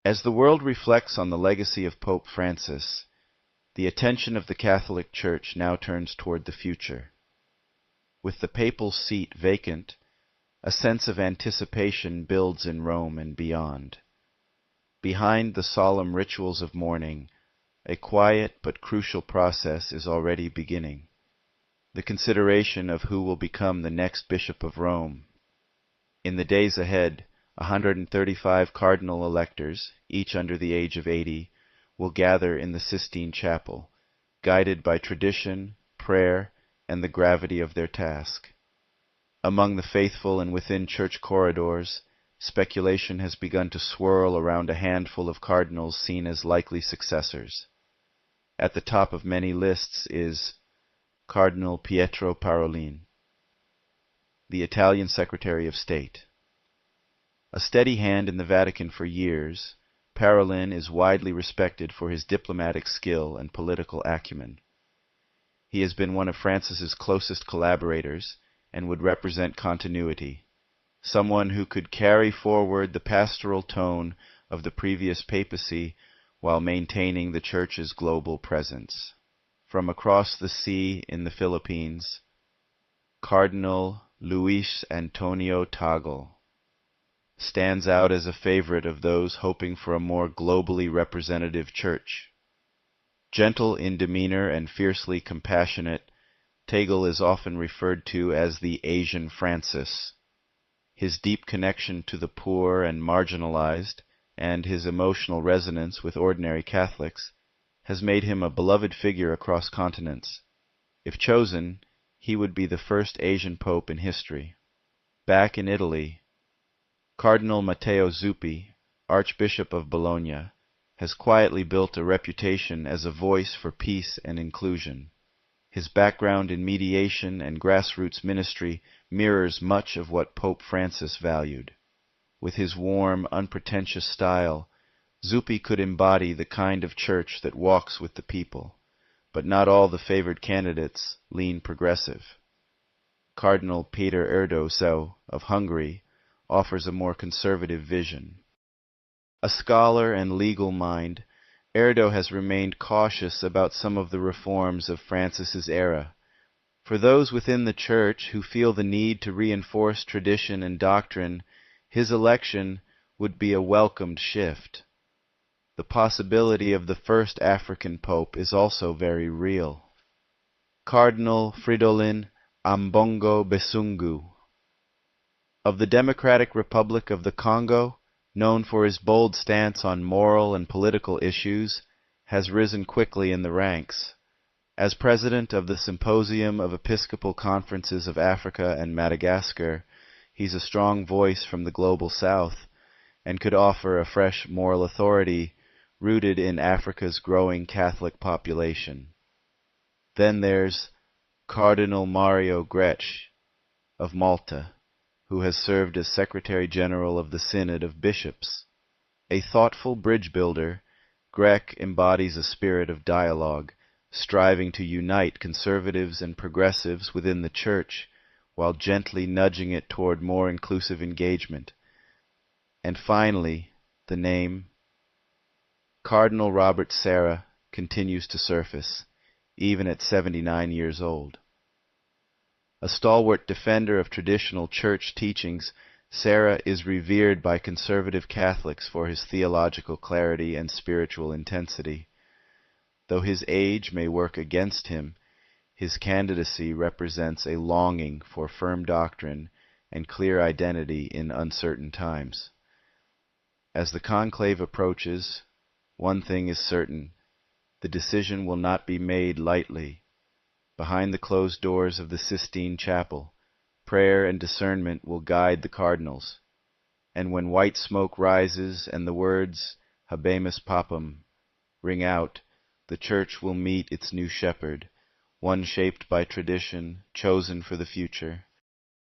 As the world reflects on the legacy of Pope Francis, the attention of the Catholic Church now turns toward the future. With the papal seat vacant, a sense of anticipation builds in Rome and beyond. Behind the solemn rituals of mourning, a quiet but crucial process is already beginning. The consideration of who will become the next Bishop of Rome. In the days ahead, 135 cardinal electors, each under the age of 80, will gather in the Sistine Chapel, guided by tradition, prayer, and the gravity of their task. Among the faithful and within church corridors, speculation has begun to swirl around a handful of cardinals seen as likely successors. At the top of many lists is Cardinal Pietro Parolin, the Italian Secretary of State. A steady hand in the Vatican for years, Parolin is widely respected for his diplomatic skill and political acumen. He has been one of Francis's closest collaborators and would represent continuity, someone who could carry forward the pastoral tone of the previous papacy while maintaining the Church's global presence. From across the sea in the Philippines, Cardinal Luis Antonio Tagle stands out as a favorite of those hoping for a more globally representative church. Gentle in demeanor and fiercely compassionate, Tagle is often referred to as the Asian Francis. His deep connection to the poor and marginalized, and his emotional resonance with ordinary Catholics, has made him a beloved figure across continents. If chosen, he would be the first Asian pope in history. Back in Italy, Cardinal Matteo Zuppi, Archbishop of Bologna, has quietly built a reputation as a voice for peace and inclusion. His background in mediation and grassroots ministry mirrors much of what Pope Francis valued. With his warm, unpretentious style, Zuppi could embody the kind of church that walks with the people, but not all the favored candidates lean progressive. Cardinal Peter Erdogan of Hungary offers a more conservative vision. A scholar and legal mind, Erdo has remained cautious about some of the reforms of Francis's era. For those within the Church who feel the need to reinforce tradition and doctrine, his election would be a welcomed shift. The possibility of the first African pope is also very real. Cardinal Fridolin Ambongo Besungu of the Democratic Republic of the Congo, known for his bold stance on moral and political issues, has risen quickly in the ranks. As president of the Symposium of Episcopal Conferences of Africa and Madagascar, he's a strong voice from the global south and could offer a fresh moral authority rooted in Africa's growing Catholic population. Then there's Cardinal Mario Grech of Malta, who has served as Secretary General of the Synod of Bishops. A thoughtful bridge builder, Grech embodies a spirit of dialogue, striving to unite conservatives and progressives within the Church, while gently nudging it toward more inclusive engagement. And finally, the name Cardinal Robert Sarah continues to surface, even at 79 years old. A stalwart defender of traditional church teachings, Sarah is revered by conservative Catholics for his theological clarity and spiritual intensity. Though his age may work against him, his candidacy represents a longing for firm doctrine and clear identity in uncertain times. As the conclave approaches, one thing is certain: the decision will not be made lightly. Behind the closed doors of the Sistine Chapel, prayer and discernment will guide the cardinals, and when white smoke rises and the words Habemus Papam ring out, the Church will meet its new shepherd, one shaped by tradition, chosen for the future,